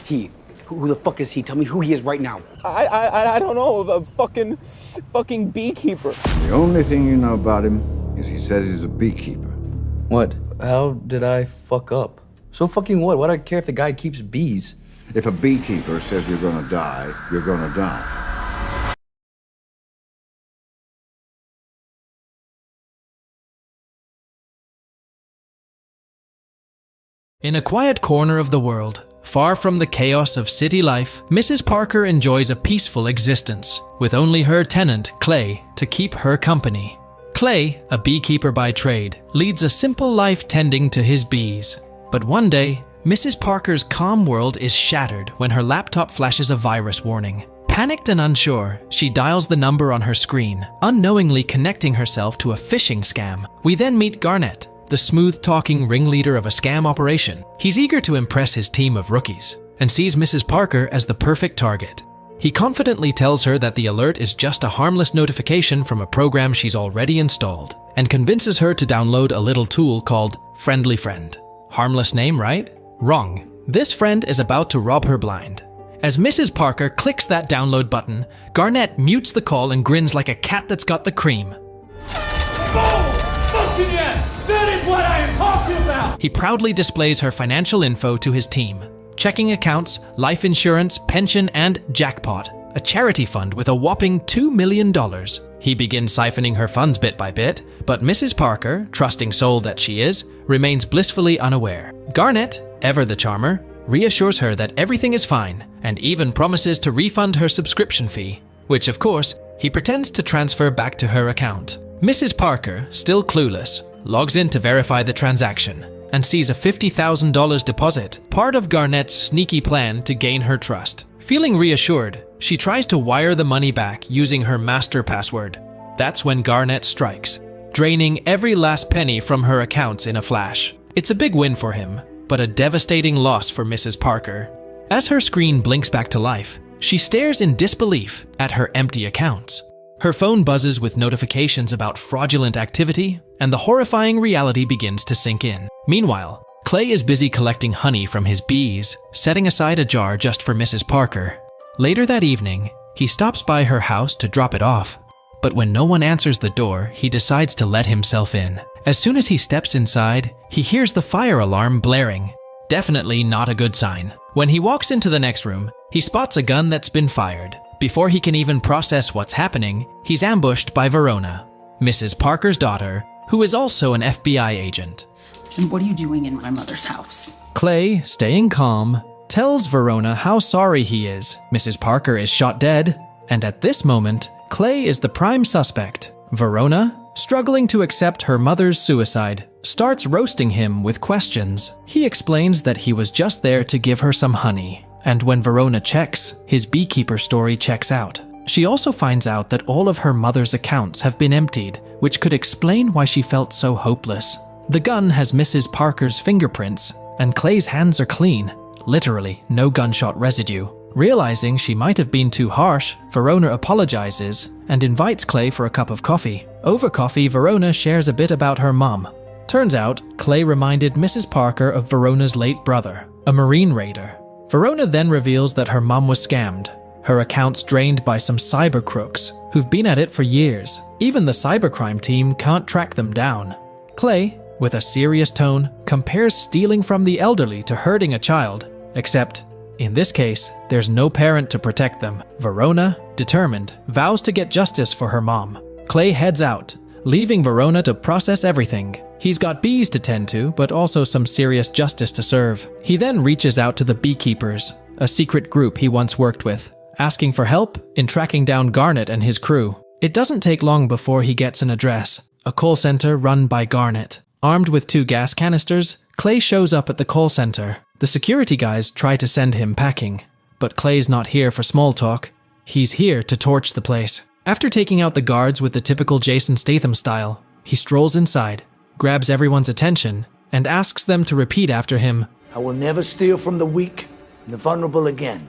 He. Who the fuck is he? Tell me who he is right now. I don't know. A fucking beekeeper. The only thing you know about him is he says he's a beekeeper. What? How did I fuck up? So fucking what? Why do I care if the guy keeps bees? If a beekeeper says you're gonna die, you're gonna die. In a quiet corner of the world, far from the chaos of city life, Mrs. Parker enjoys a peaceful existence, with only her tenant, Clay, to keep her company. Clay, a beekeeper by trade, leads a simple life tending to his bees. But one day, Mrs. Parker's calm world is shattered when her laptop flashes a virus warning. Panicked and unsure, she dials the number on her screen, unknowingly connecting herself to a phishing scam. We then meet Garnett, the smooth-talking ringleader of a scam operation. He's eager to impress his team of rookies and sees Mrs. Parker as the perfect target. He confidently tells her that the alert is just a harmless notification from a program she's already installed and convinces her to download a little tool called Friendly Friend. Harmless name, right? Wrong. This friend is about to rob her blind. As Mrs. Parker clicks that download button, Garnett mutes the call and grins like a cat that's got the cream. Oh, fucking yes! That is what I am talking about! He proudly displays her financial info to his team. Checking accounts, life insurance, pension, and Jackpot, a charity fund with a whopping $2 million. He begins siphoning her funds bit by bit, but Mrs. Parker, trusting soul that she is, remains blissfully unaware. Garnett, ever the charmer, reassures her that everything is fine and even promises to refund her subscription fee, which of course, he pretends to transfer back to her account. Mrs. Parker, still clueless, logs in to verify the transaction and sees a $50,000 deposit, part of Garnett's sneaky plan to gain her trust. Feeling reassured, she tries to wire the money back using her master password. That's when Garnett strikes, draining every last penny from her accounts in a flash. It's a big win for him, but a devastating loss for Mrs. Parker. As her screen blinks back to life, she stares in disbelief at her empty accounts. Her phone buzzes with notifications about fraudulent activity, and the horrifying reality begins to sink in. Meanwhile, Clay is busy collecting honey from his bees, setting aside a jar just for Mrs. Parker. Later that evening, he stops by her house to drop it off. But when no one answers the door, he decides to let himself in. As soon as he steps inside, he hears the fire alarm blaring. Definitely not a good sign. When he walks into the next room, he spots a gun that's been fired. Before he can even process what's happening, he's ambushed by Verona, Mrs. Parker's daughter, who is also an FBI agent. And what are you doing in my mother's house? Clay, staying calm, tells Verona how sorry he is. Mrs. Parker is shot dead, and at this moment, Clay is the prime suspect. Verona, struggling to accept her mother's suicide, starts roasting him with questions. He explains that he was just there to give her some honey, and when Verona checks, his beekeeper story checks out. She also finds out that all of her mother's accounts have been emptied, which could explain why she felt so hopeless. The gun has Mrs. Parker's fingerprints, and Clay's hands are clean, literally no gunshot residue. Realizing she might have been too harsh, Verona apologizes and invites Clay for a cup of coffee. Over coffee, Verona shares a bit about her mom. Turns out, Clay reminded Mrs. Parker of Verona's late brother, a Marine raider. Verona then reveals that her mom was scammed, her accounts drained by some cyber crooks who've been at it for years. Even the cybercrime team can't track them down. Clay, with a serious tone, compares stealing from the elderly to hurting a child, except in this case, there's no parent to protect them. Verona, determined, vows to get justice for her mom. Clay heads out, leaving Verona to process everything. He's got bees to tend to, but also some serious justice to serve. He then reaches out to the Beekeepers, a secret group he once worked with, asking for help in tracking down Garnett and his crew. It doesn't take long before he gets an address, a call center run by Garnett. Armed with 2 gas canisters, Clay shows up at the call center. The security guys try to send him packing, but Clay's not here for small talk. He's here to torch the place. After taking out the guards with the typical Jason Statham style, he strolls inside, grabs everyone's attention, and asks them to repeat after him, "I will never steal from the weak and the vulnerable again."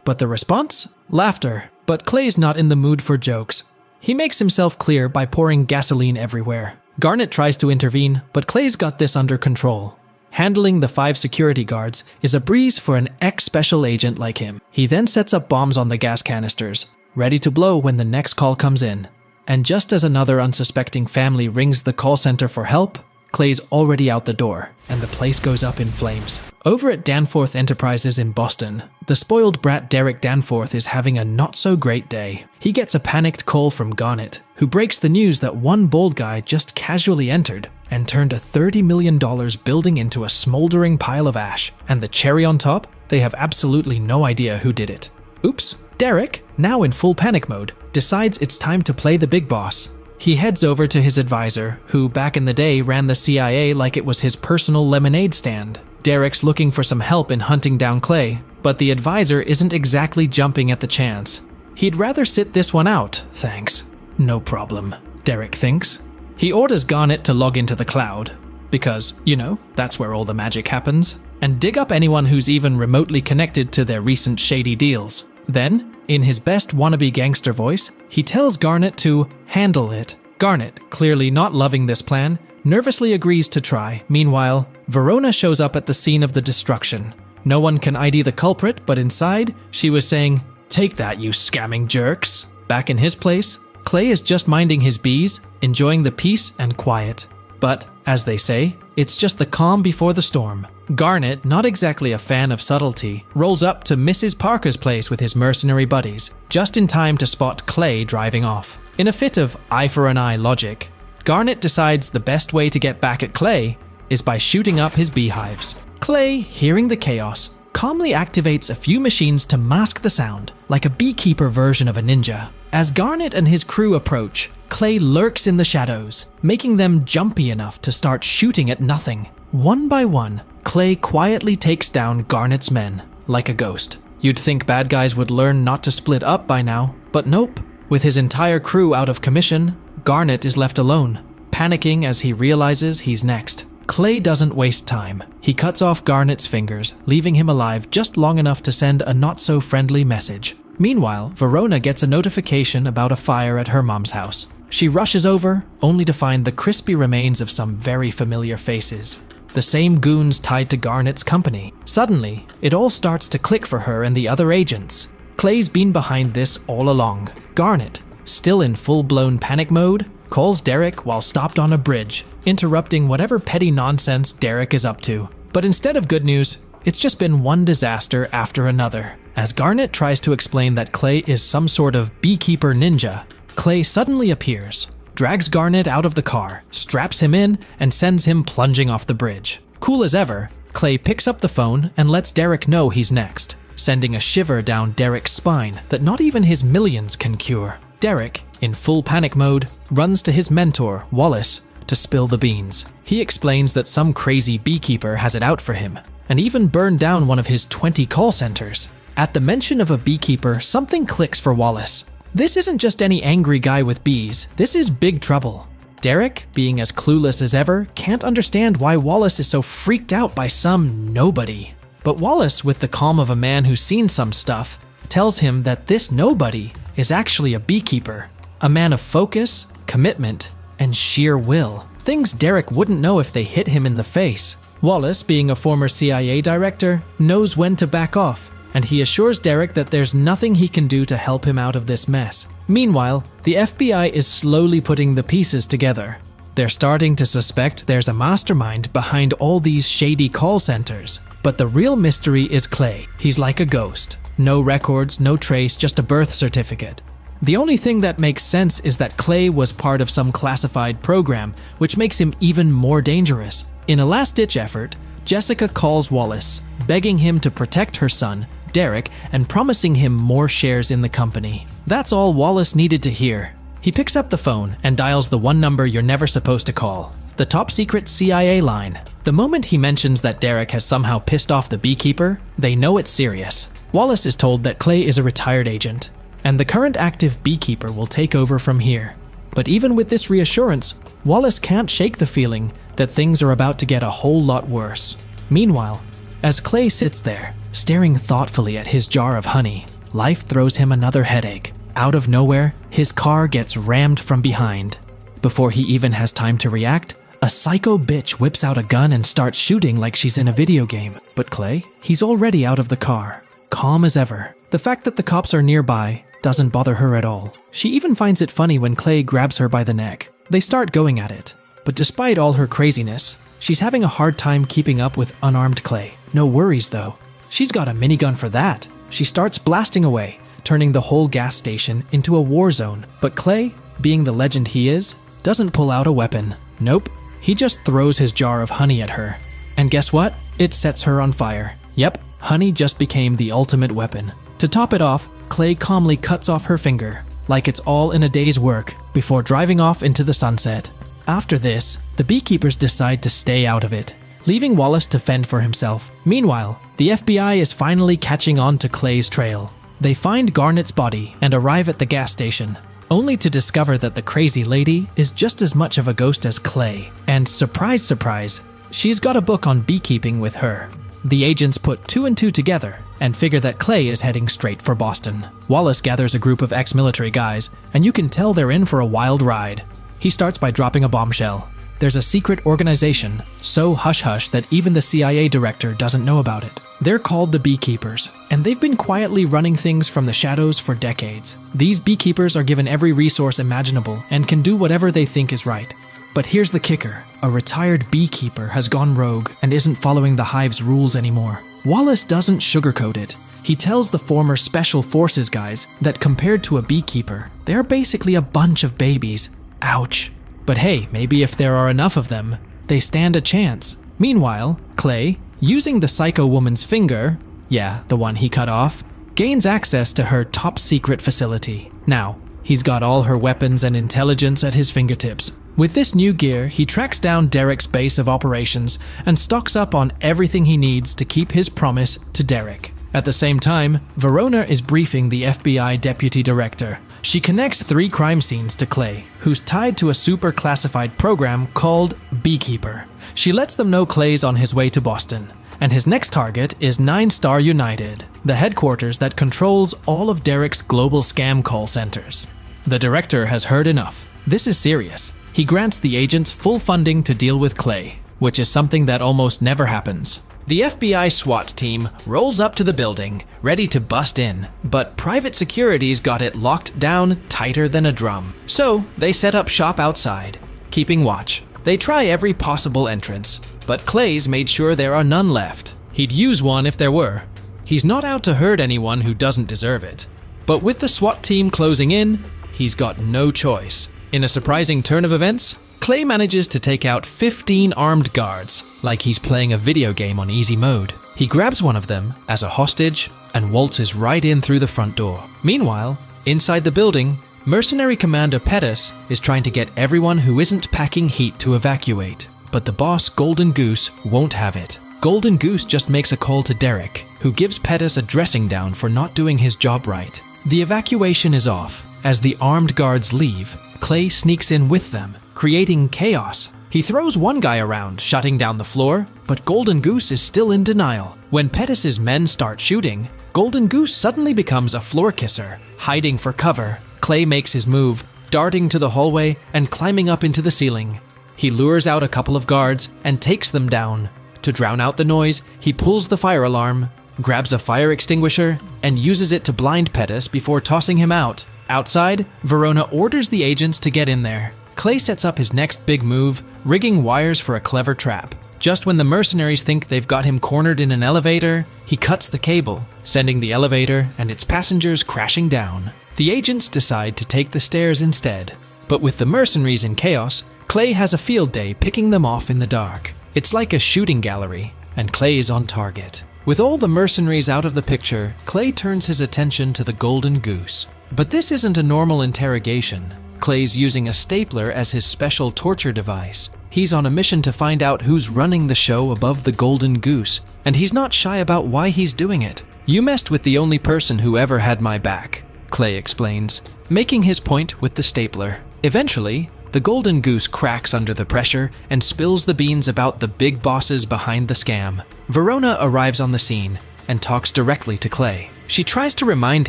But the response? Laughter. But Clay's not in the mood for jokes. He makes himself clear by pouring gasoline everywhere. Garnett tries to intervene, but Clay's got this under control. Handling the 5 security guards is a breeze for an ex-special agent like him. He then sets up bombs on the gas canisters, ready to blow when the next call comes in. And just as another unsuspecting family rings the call center for help, Clay's already out the door, and the place goes up in flames. Over at Danforth Enterprises in Boston, the spoiled brat Derek Danforth is having a not-so-great day. He gets a panicked call from Garnet, who breaks the news that one bald guy just casually entered and turned a $30 million building into a smoldering pile of ash. And the cherry on top? They have absolutely no idea who did it. Oops. Derek, now in full panic mode, decides it's time to play the big boss. He heads over to his advisor, who back in the day ran the CIA like it was his personal lemonade stand. Derek's looking for some help in hunting down Clay, but the advisor isn't exactly jumping at the chance. He'd rather sit this one out, thanks. No problem, Derek thinks. He orders Garnet to log into the cloud, because, you know, that's where all the magic happens, and dig up anyone who's even remotely connected to their recent shady deals. Then, in his best wannabe gangster voice, he tells Garnet to handle it. Garnet, clearly not loving this plan, nervously agrees to try. Meanwhile, Verona shows up at the scene of the destruction. No one can ID the culprit, but inside, she was saying, "Take that, you scamming jerks." Back in his place, Clay is just minding his bees, enjoying the peace and quiet. But, as they say, it's just the calm before the storm. Garnet, not exactly a fan of subtlety, rolls up to Mrs. Parker's place with his mercenary buddies, just in time to spot Clay driving off. In a fit of eye for an eye logic, Garnet decides the best way to get back at Clay is by shooting up his beehives. Clay, hearing the chaos, calmly activates a few machines to mask the sound, like a beekeeper version of a ninja. As Garnet and his crew approach, Clay lurks in the shadows, making them jumpy enough to start shooting at nothing. One by one, Clay quietly takes down Garnet's men, like a ghost. You'd think bad guys would learn not to split up by now, but nope. With his entire crew out of commission, Garnet is left alone, panicking as he realizes he's next. Clay doesn't waste time. He cuts off Garnet's fingers, leaving him alive just long enough to send a not-so-friendly message. Meanwhile, Verona gets a notification about a fire at her mom's house. She rushes over, only to find the crispy remains of some very familiar faces. The same goons tied to Garnet's company. Suddenly, it all starts to click for her and the other agents. Clay's been behind this all along. Garnet, still in full-blown panic mode, calls Derek while stopped on a bridge, interrupting whatever petty nonsense Derek is up to. But instead of good news, it's just been one disaster after another. As Garnet tries to explain that Clay is some sort of beekeeper ninja, Clay suddenly appears, drags Garnet out of the car, straps him in, and sends him plunging off the bridge. Cool as ever, Clay picks up the phone and lets Derek know he's next, sending a shiver down Derek's spine that not even his millions can cure. Derek, in full panic mode, runs to his mentor, Wallace, to spill the beans. He explains that some crazy beekeeper has it out for him, and even burned down one of his 20 call centers. At the mention of a beekeeper, something clicks for Wallace. This isn't just any angry guy with bees, this is big trouble. Derek, being as clueless as ever, can't understand why Wallace is so freaked out by some nobody. But Wallace, with the calm of a man who's seen some stuff, tells him that this nobody is actually a beekeeper, a man of focus, commitment, and sheer will. Things Derek wouldn't know if they hit him in the face. Wallace, being a former CIA director, knows when to back off, and he assures Derek that there's nothing he can do to help him out of this mess. Meanwhile, the FBI is slowly putting the pieces together. They're starting to suspect there's a mastermind behind all these shady call centers. But the real mystery is Clay. He's like a ghost. No records, no trace, just a birth certificate. The only thing that makes sense is that Clay was part of some classified program, which makes him even more dangerous. In a last-ditch effort, Jessica calls Wallace, begging him to protect her son, Derek, and promising him more shares in the company. That's all Wallace needed to hear. He picks up the phone and dials the one number you're never supposed to call, the top-secret CIA line. The moment he mentions that Derek has somehow pissed off the beekeeper, they know it's serious. Wallace is told that Clay is a retired agent, and the current active beekeeper will take over from here. But even with this reassurance, Wallace can't shake the feeling that things are about to get a whole lot worse. Meanwhile, as Clay sits there, staring thoughtfully at his jar of honey, life throws him another headache. Out of nowhere, his car gets rammed from behind. Before he even has time to react, A psycho bitch whips out a gun and starts shooting like she's in a video game. But Clay, he's already out of the car, calm as ever. The fact that the cops are nearby doesn't bother her at all. She even finds it funny when Clay grabs her by the neck. They start going at it. But despite all her craziness, she's having a hard time keeping up with unarmed Clay. No worries though. She's got a minigun for that. She starts blasting away, turning the whole gas station into a war zone. But Clay, being the legend he is, doesn't pull out a weapon. Nope. He just throws his jar of honey at her. And guess what? It sets her on fire. Yep, honey just became the ultimate weapon. To top it off, Clay calmly cuts off her finger, like it's all in a day's work, before driving off into the sunset. After this, the beekeepers decide to stay out of it, leaving Wallace to fend for himself. Meanwhile, the FBI is finally catching on to Clay's trail. They find Garnett's body and arrive at the gas station, only to discover that the crazy lady is just as much of a ghost as Clay. And surprise, surprise, she's got a book on beekeeping with her. The agents put 2 and 2 together and figure that Clay is heading straight for Boston. Wallace gathers a group of ex-military guys, and you can tell they're in for a wild ride. He starts by dropping a bombshell. There's a secret organization, so hush-hush that even the CIA director doesn't know about it. They're called the Beekeepers, and they've been quietly running things from the shadows for decades. These beekeepers are given every resource imaginable and can do whatever they think is right. But here's the kicker. A retired beekeeper has gone rogue and isn't following the hive's rules anymore. Wallace doesn't sugarcoat it. He tells the former Special Forces guys that compared to a beekeeper, they're basically a bunch of babies. Ouch. But hey, maybe if there are enough of them, they stand a chance. Meanwhile, Clay, using the psycho woman's finger, yeah, the one he cut off, gains access to her top-secret facility. Now, he's got all her weapons and intelligence at his fingertips. With this new gear, he tracks down Derek's base of operations and stocks up on everything he needs to keep his promise to Derek. At the same time, Verona is briefing the FBI deputy director. She connects 3 crime scenes to Clay, who's tied to a super classified program called Beekeeper. She lets them know Clay's on his way to Boston, and his next target is 9 Star United, the headquarters that controls all of Derek's global scam call centers. The director has heard enough. This is serious. He grants the agents full funding to deal with Clay, which is something that almost never happens. The FBI SWAT team rolls up to the building, ready to bust in, but private security's got it locked down tighter than a drum. So they set up shop outside, keeping watch. They try every possible entrance, but Clay's made sure there are none left. He'd use one if there were. He's not out to hurt anyone who doesn't deserve it. But with the SWAT team closing in, he's got no choice. In a surprising turn of events, Clay manages to take out 15 armed guards, like he's playing a video game on easy mode. He grabs one of them as a hostage and waltzes right in through the front door. Meanwhile, inside the building, Mercenary Commander Pettis is trying to get everyone who isn't packing heat to evacuate. But the boss, Golden Goose, won't have it. Golden Goose just makes a call to Derek, who gives Pettis a dressing down for not doing his job right. The evacuation is off. As the armed guards leave, Clay sneaks in with them, creating chaos. He throws one guy around, shutting down the floor, but Golden Goose is still in denial. When Pettis' men start shooting, Golden Goose suddenly becomes a floor kisser, hiding for cover. Clay makes his move, darting to the hallway and climbing up into the ceiling. He lures out a couple of guards and takes them down. To drown out the noise, he pulls the fire alarm, grabs a fire extinguisher, and uses it to blind Pettis before tossing him out. Outside, Verona orders the agents to get in there. Clay sets up his next big move, rigging wires for a clever trap. Just when the mercenaries think they've got him cornered in an elevator, he cuts the cable, sending the elevator and its passengers crashing down. The agents decide to take the stairs instead. But with the mercenaries in chaos, Clay has a field day picking them off in the dark. It's like a shooting gallery, and Clay's on target. With all the mercenaries out of the picture, Clay turns his attention to the Golden Goose. But this isn't a normal interrogation. Clay's using a stapler as his special torture device. He's on a mission to find out who's running the show above the Golden Goose, and he's not shy about why he's doing it. "You messed with the only person who ever had my back," Clay explains, making his point with the stapler. Eventually, the Golden Goose cracks under the pressure and spills the beans about the big bosses behind the scam. Verona arrives on the scene and talks directly to Clay. She tries to remind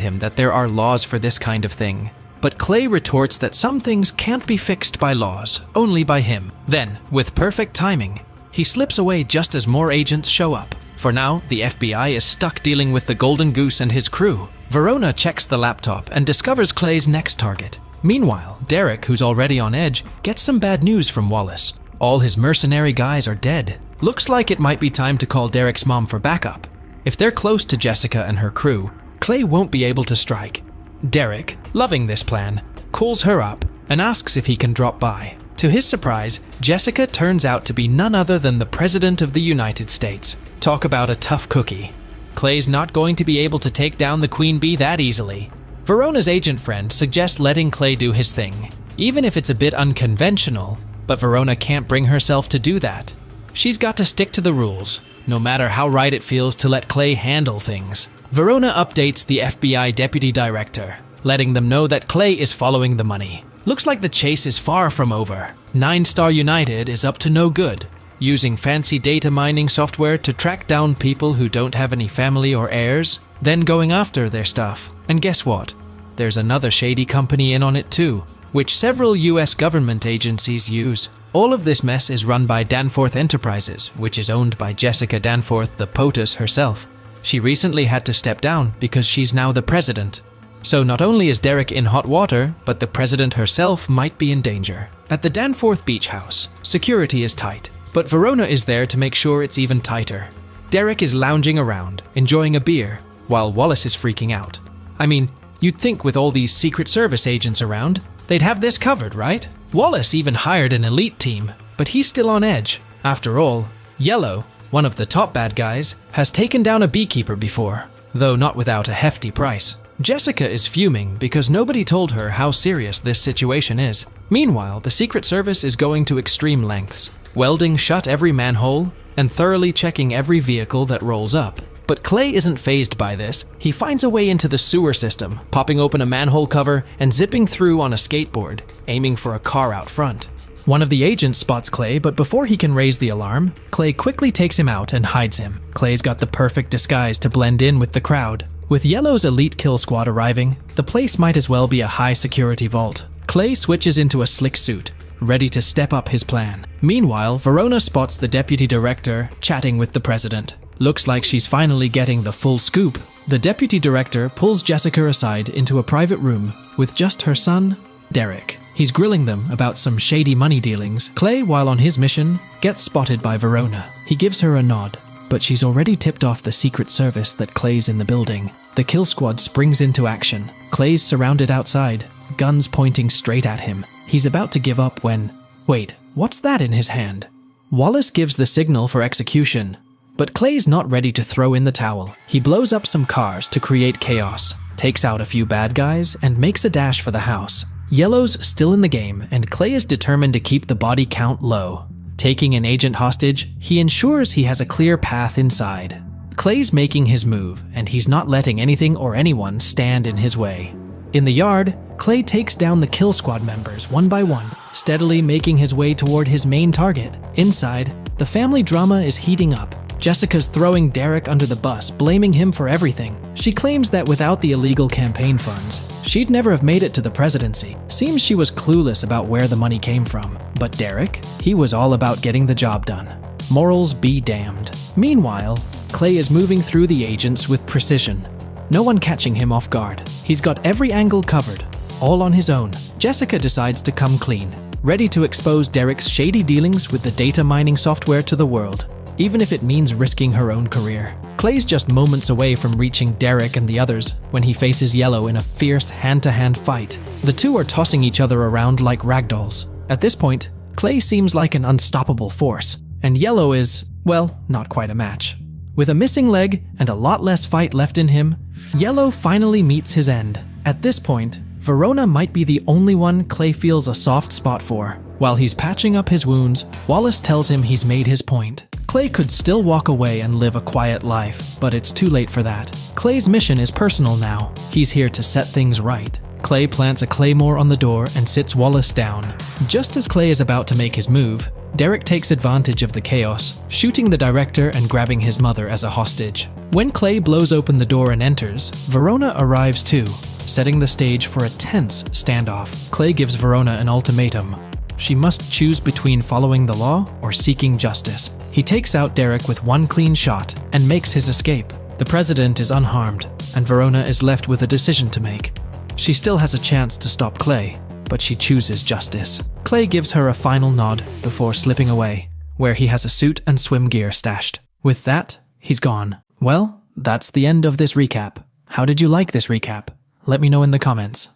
him that there are laws for this kind of thing, but Clay retorts that some things can't be fixed by laws, only by him. Then, with perfect timing, he slips away just as more agents show up. For now, the FBI is stuck dealing with the Golden Goose and his crew. Verona checks the laptop and discovers Clay's next target. Meanwhile, Derek, who's already on edge, gets some bad news from Wallace. All his mercenary guys are dead. Looks like it might be time to call Derek's mom for backup. If they're close to Jessica and her crew, Clay won't be able to strike. Derek, loving this plan, calls her up and asks if he can drop by. To his surprise, Jessica turns out to be none other than the President of the United States. Talk about a tough cookie. Clay's not going to be able to take down the Queen Bee that easily. Verona's agent friend suggests letting Clay do his thing, even if it's a bit unconventional, but Verona can't bring herself to do that. She's got to stick to the rules, no matter how right it feels to let Clay handle things. Verona updates the FBI deputy director, letting them know that Clay is following the money. Looks like the chase is far from over. 9-Star United is up to no good, using fancy data mining software to track down people who don't have any family or heirs, then going after their stuff. And guess what? There's another shady company in on it too, which several US government agencies use. All of this mess is run by Danforth Enterprises, which is owned by Jessica Danforth, the POTUS herself. She recently had to step down because she's now the president. So not only is Derek in hot water, but the president herself might be in danger. At the Danforth Beach House, security is tight, but Verona is there to make sure it's even tighter. Derek is lounging around, enjoying a beer, while Wallace is freaking out. I mean, you'd think with all these Secret Service agents around, they'd have this covered, right? Wallace even hired an elite team, but he's still on edge. After all, Yellow, one of the top bad guys, has taken down a beekeeper before, though not without a hefty price. Jessica is fuming because nobody told her how serious this situation is. Meanwhile, the Secret Service is going to extreme lengths, welding shut every manhole and thoroughly checking every vehicle that rolls up. But Clay isn't fazed by this. He finds a way into the sewer system, popping open a manhole cover and zipping through on a skateboard, aiming for a car out front. One of the agents spots Clay, but before he can raise the alarm, Clay quickly takes him out and hides him. Clay's got the perfect disguise to blend in with the crowd. With Yellow's elite kill squad arriving, the place might as well be a high-security vault. Clay switches into a slick suit, ready to step up his plan. Meanwhile, Verona spots the deputy director chatting with the president. Looks like she's finally getting the full scoop. The deputy director pulls Jessica aside into a private room with just her son, Derek. He's grilling them about some shady money dealings. Clay, while on his mission, gets spotted by Verona. He gives her a nod, but she's already tipped off the Secret Service that Clay's in the building. The kill squad springs into action. Clay's surrounded outside, guns pointing straight at him. He's about to give up when... Wait, what's that in his hand? Wallace gives the signal for execution, but Clay's not ready to throw in the towel. He blows up some cars to create chaos, takes out a few bad guys, and makes a dash for the house. Yellow's still in the game, and Clay is determined to keep the body count low. Taking an agent hostage, he ensures he has a clear path inside. Clay's making his move, and he's not letting anything or anyone stand in his way. In the yard, Clay takes down the kill squad members one by one, steadily making his way toward his main target. Inside, the family drama is heating up. Jessica's throwing Derek under the bus, blaming him for everything. She claims that without the illegal campaign funds, she'd never have made it to the presidency. Seems she was clueless about where the money came from. But Derek? He was all about getting the job done. Morals be damned. Meanwhile, Clay is moving through the agents with precision. No one catching him off guard. He's got every angle covered, all on his own. Jessica decides to come clean, ready to expose Derek's shady dealings with the data mining software to the world, even if it means risking her own career. Clay's just moments away from reaching Derek and the others when he faces Yellow in a fierce hand-to-hand fight. The two are tossing each other around like ragdolls. At this point, Clay seems like an unstoppable force, and Yellow is, well, not quite a match. With a missing leg and a lot less fight left in him, Yellow finally meets his end. At this point, Verona might be the only one Clay feels a soft spot for. While he's patching up his wounds, Wallace tells him he's made his point. Clay could still walk away and live a quiet life, but it's too late for that. Clay's mission is personal now. He's here to set things right. Clay plants a claymore on the door and sits Wallace down. Just as Clay is about to make his move, Derek takes advantage of the chaos, shooting the director and grabbing his mother as a hostage. When Clay blows open the door and enters, Verona arrives too, setting the stage for a tense standoff. Clay gives Verona an ultimatum. She must choose between following the law or seeking justice. He takes out Derek with one clean shot and makes his escape. The president is unharmed, and Verona is left with a decision to make. She still has a chance to stop Clay, but she chooses justice. Clay gives her a final nod before slipping away, where he has a suit and swim gear stashed. With that, he's gone. Well, that's the end of this recap. How did you like this recap? Let me know in the comments.